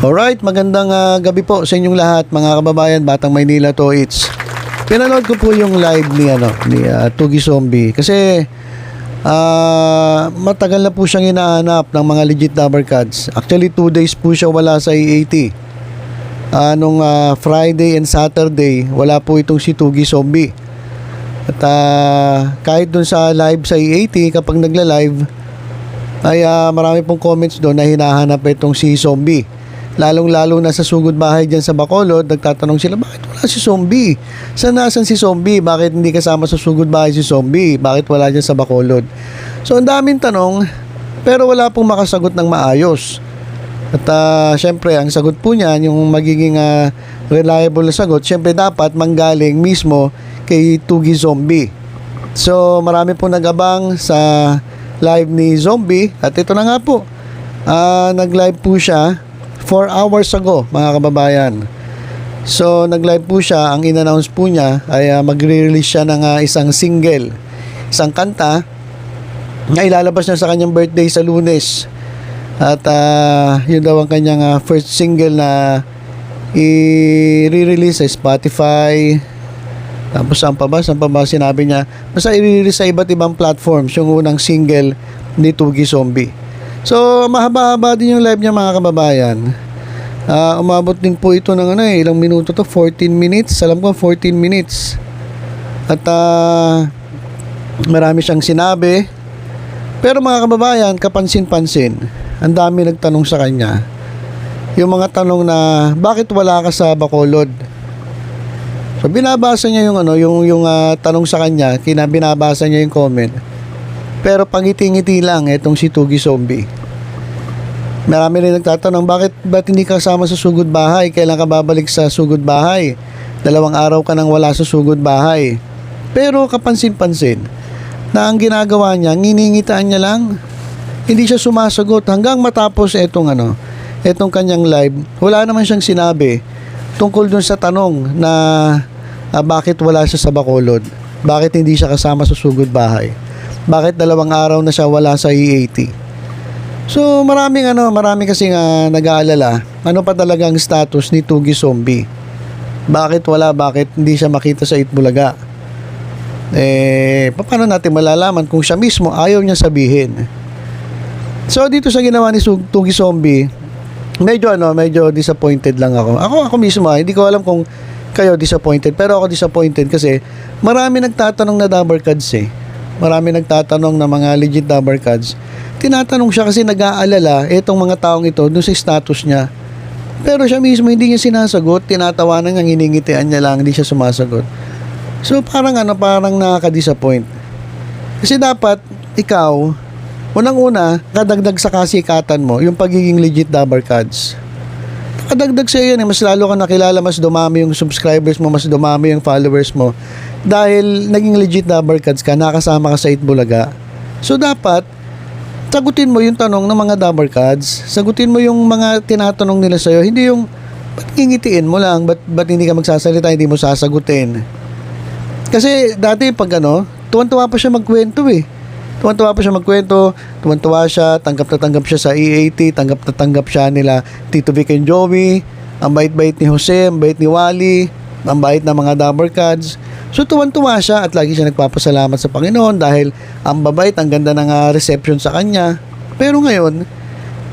Alright, magandang gabi po sa inyong lahat mga kababayan, Batang Maynila to it's. Pinanood ko po yung live ni Tugi Zombie kasi matagal na po siyang hinahanap ng mga legit number cards. Actually 2 days po siya wala sa EAT. Nung Friday and Saturday, wala po itong si Tugi Zombie. At kahit dun sa live sa EAT, kapag nagla-live, ay marami pong comments doon na hinahanap itong si Zombie. Lalong-lalo na sa sugod bahay dyan sa Bacolod, nagtatanong sila, bakit wala si Zombie? Nasaan si Zombie? Bakit hindi kasama sa sugod bahay si Zombie? Bakit wala dyan sa Bacolod? So, ang daming tanong, pero wala pong makasagot ng maayos. At syempre, ang sagot po niyan, yung magiging reliable na sagot, syempre dapat manggaling mismo kay Tugi Zombie. So, marami pong nag-abang sa live ni Zombie. At ito na nga po, nag-live po siya 4 hours ago, mga kababayan. So, nag-live po siya. Ang in-announce po niya ay magre-release siya ng isang single, isang kanta na ilalabas niya sa kanyang birthday sa Lunes. At yun daw ang kanyang first single na i-release sa Spotify. Tapos saan pa ba sinabi niya, basta i-release sa iba't ibang platforms yung unang single ni Tugi Zombie. So, mahaba-haba din yung live niya, mga kababayan. Umabot din po ito ng ilang minuto to, 14 minutes. Alam ko 14 minutes. At marami siyang sinabi. Pero mga kababayan, kapansin-pansin, ang dami nagtanong sa kanya. Yung mga tanong na, bakit wala ka sa Bacolod? So, binabasa niya yung tanong sa kanya, binabasa niya yung comment. Pero pangiti-ngiti lang itong si Tugi Zombie. Marami rin nagtatanong, ba't hindi ka kasama sa sugod bahay? Kailan ka babalik sa sugod bahay? 2 araw ka nang wala sa sugod bahay. Pero kapansin-pansin na ang ginagawa niya, nginingitaan niya lang. Hindi siya sumasagot hanggang matapos itong kanyang live. Wala naman siyang sinabi tungkol dun sa tanong na bakit wala siya sa Bacolod? Bakit hindi siya kasama sa sugod bahay? Bakit 2 araw na siya wala sa EAT? So, marami kasi nag-aalala. Ano pa talaga ang status ni Tugi Zombie? Bakit hindi siya makita sa Itbulaga? Paano natin malalaman kung siya mismo ayaw niya sabihin? So, dito sa ginawa ni Tugi Zombie, medyo disappointed lang ako. Ako mismo, hindi ko alam kung kayo disappointed, pero ako disappointed kasi marami nagtatanong na number cards Marami nagtatanong na mga legit number cards. Tinatanong siya kasi nag-aalala itong mga taong ito doon sa status niya. Pero siya mismo hindi niya sinasagot, tinatawanan niya, hiningitian niya lang, hindi siya sumasagot. So parang nakaka-disappoint. Kasi dapat ikaw, unang-una, kadagdag sa kasikatan mo yung pagiging legit number cards. Kadagdag sa iyo yan, mas lalo ka nakilala, mas dumami yung subscribers mo, mas dumami yung followers mo. Dahil naging legit number cards ka, nakasama ka sa Itbulaga. So dapat, sagutin mo yung tanong ng mga number cards. Sagutin mo yung mga tinatanong nila sa'yo. Hindi yung, ba't ngingitiin mo lang? Ba't hindi ka magsasalita, hindi mo sasagutin? Kasi dati pag tuwan-tuwa pa siya magkwento tuwan-tuwa siya, tanggap na tanggap siya sa EAT, tanggap na tanggap siya nila Tito Vic and Joey, ang bait-bait ni Jose, ang bait ni Wally, ang bait ng mga number cards. So tuwan-tuwa siya at lagi siya nagpapasalamat sa Panginoon dahil ang babait, ang ganda ng reception sa kanya. Pero ngayon,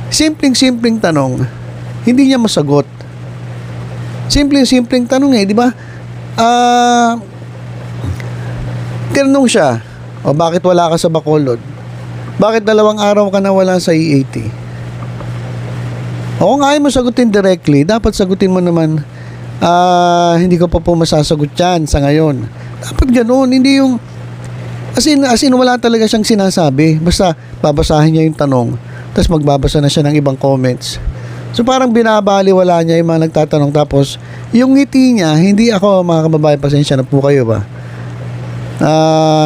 simpleng tanong, hindi niya masagot. Simpleng tanong di ba? Tinanong siya, bakit wala ka sa Bacolod? Bakit 2 araw ka na wala sa EAT? Kung ayaw mo sagutin directly, dapat sagutin mo naman, hindi ko pa po masasagot yan sa ngayon. Dapat ganoon, hindi yung as in wala talaga siyang sinasabi. Basta babasahin niya yung tanong, tapos magbabasa na siya ng ibang comments. So parang binabaliwala niya yung mga nagtatanong, tapos yung ngiti niya, hindi ako, mga kababayan, pasensya na po kayo ba?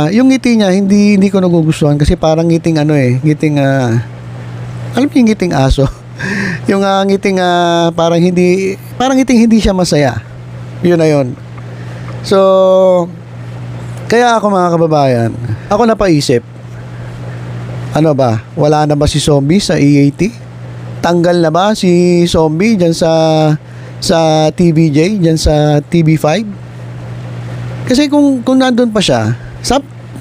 Yung ngiti niya hindi ko nagugustuhan kasi parang ngiting alam mo yung ngiting aso. Yung ngiting parang ngiting hindi siya masaya. Yun na yun. So kaya ako, mga kababayan, ako napaisip, wala na ba si Zombie sa EAT? Tanggal na ba si Zombie dyan sa TVJ, dyan sa TV5? Kasi kung nandun pa siya,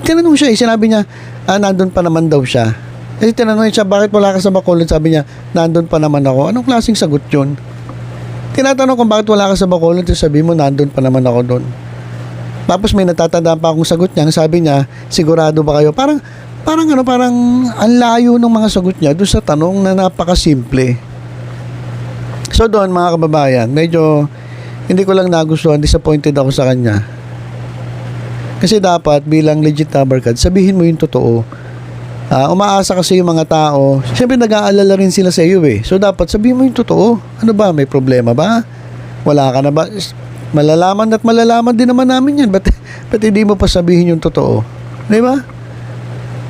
tinanong siya sinabi niya, nandun pa naman daw siya. Kasi tinanong siya, bakit wala ka sa Bacolod? Sabi niya, nandun pa naman ako. Anong klaseng sagot yun? Tinatanong kung bakit wala ka sa Bacolod, sabi mo, nandun pa naman ako doon. Tapos may natatandaan pa akong sagot niya, sabi niya, sigurado ba kayo? Parang ang layo ng mga sagot niya doon sa tanong na napakasimple. So doon mga kababayan, medyo hindi ko lang nagustuhan, disappointed ako sa kanya. Kasi dapat bilang legit Dabarkad, sabihin mo yung totoo. Umaasa kasi yung mga tao, syempre nag-aalala rin sila sa iyo eh. So dapat sabihin mo yung totoo. Ano ba, may problema ba? Wala ka na ba? Malalaman din naman namin yan. Ba't hindi mo pa sabihin yung totoo? Di ba?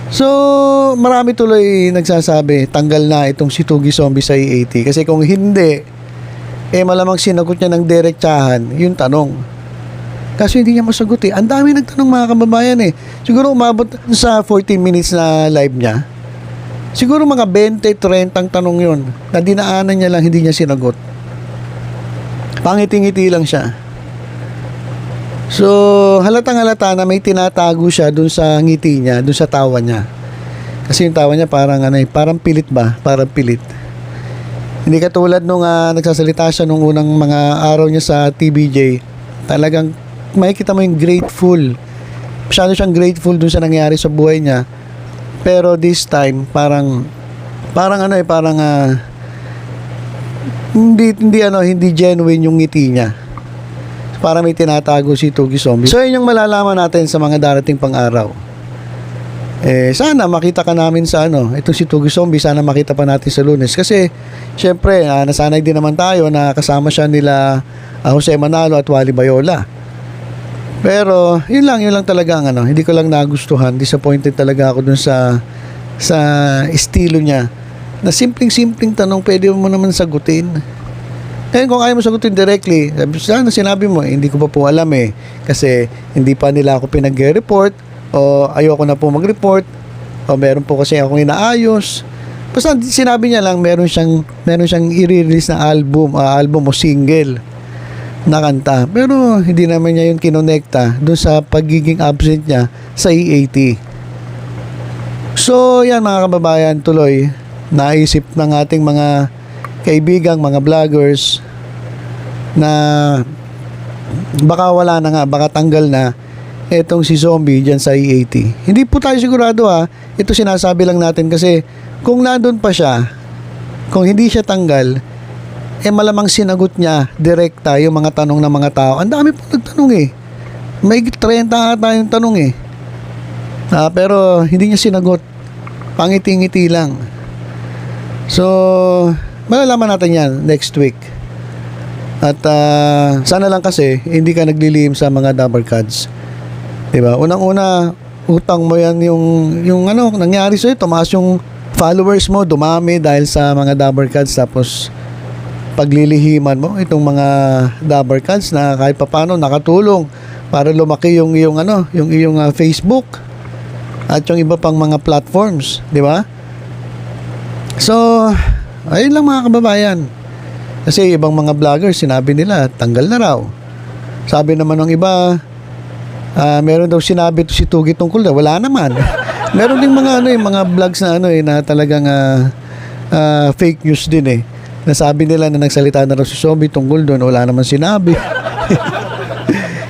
So, marami tuloy nagsasabi, tanggal na itong si Tuggy Zombie sa EAT. Kasi kung hindi, malamang sinagot niya ng diretsahan yung tanong. Kasi hindi niya masagot eh. Ang dami nagtanong mga kababayan eh. Siguro umabot sa 14 minutes na live niya. Siguro mga 20-30 ang tanong yun. Na dinaanan niya lang, hindi niya sinagot. Pangiti-ngiti lang siya. So, halatang-halata na may tinatago siya dun sa ngiti niya, dun sa tawa niya. Kasi yung tawa niya parang parang pilit ba? Parang pilit. Hindi katulad nung nagsasalita siya nung unang mga araw niya sa TBJ. Talagang makikita mo yung grateful. Masyado siyang grateful dun sa nangyari sa buhay niya. Pero this time, parang hindi genuine yung ngiti niya. Para may tinatago si Tuggy Zombie. So yun yung malalaman natin sa mga darating pang araw. Sana makita ka namin sa itong si Tuggy Zombie, sana makita pa natin sa Lunes. Kasi syempre, nasanay din naman tayo na kasama siya nila Jose Manalo at Wally Bayola. Pero yun lang talaga ang hindi ko lang nagustuhan. Disappointed talaga ako dun sa estilo niya. Na simpleng tanong, pwede mo naman sagutin. Kung ayaw mo sagutin directly, sana sinabi mo, hindi ko pa po alam kasi hindi pa nila ako pinag-report o ayoko na po mag-report o meron po kasi akong inaayos. Basta sinabi niya lang meron siyang i-release na album o single na kanta. Pero hindi naman niya yun kinonekta doon sa pagiging absent niya sa EAT. So yan mga kababayan, tuloy naisip ng ating mga kaibigang, mga vloggers na baka wala na nga, baka tanggal na etong si Zombie dyan sa EAT. Hindi po tayo sigurado ito sinasabi lang natin kasi kung nandun pa siya, kung hindi siya tanggal, malamang sinagot niya direkta yung mga tanong ng mga tao. Ang dami po nagtanong may 30 ata yung tanong pero hindi niya sinagot, pangiti-ngiti lang. So malalaman natin yan next week. At sana lang kasi hindi ka naglilihim sa mga Dabarkads. Diba? Unang-una, utang mo yan yung nangyari sa'yo. Tumaas yung followers mo, dumami dahil sa mga Dabarkads. Tapos paglilihiman mo itong mga Dabarkads na kahit papano nakatulong para lumaki yung iyong Facebook at yung iba pang mga platforms. Diba? So ayun lang mga kababayan. Kasi ibang mga vloggers, sinabi nila, tanggal na raw. Sabi naman ng iba, meron daw sinabi to si Tuggy tungkol na, wala naman. Meron ding mga mga vlogs na na talagang fake news din Nasabi nila na nagsalita na raw si Zombie tungkol doon, wala naman sinabi.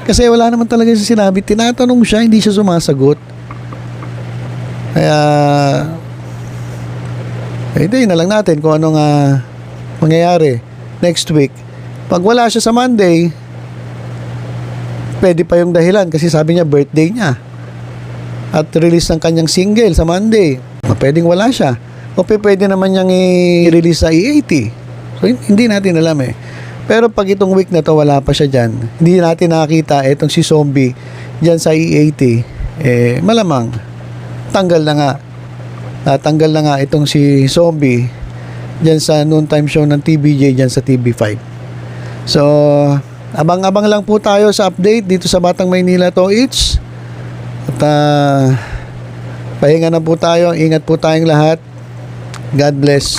Kasi wala naman talaga siya sinabi. Tinatanong siya, hindi siya sumasagot. Kaya hindi na lang natin kung anong mangyayari next week. Pag wala siya sa Monday, pwede pa yung dahilan kasi sabi niya birthday niya at release ng kanyang single sa Monday. Pwedeng wala siya o pwede naman niyang i-release sa EAT. So hindi natin alam Pero pag itong week na to wala pa siya dyan, hindi natin nakakita itong si Zombie dyan sa EAT, malamang tanggal na nga itong si Zombie dyan sa noontime show ng TBJ dyan sa TV5. So abang-abang lang po tayo sa update dito sa Batang Maynila to It's. At pahinga na po tayo. Ingat po tayong lahat. God bless.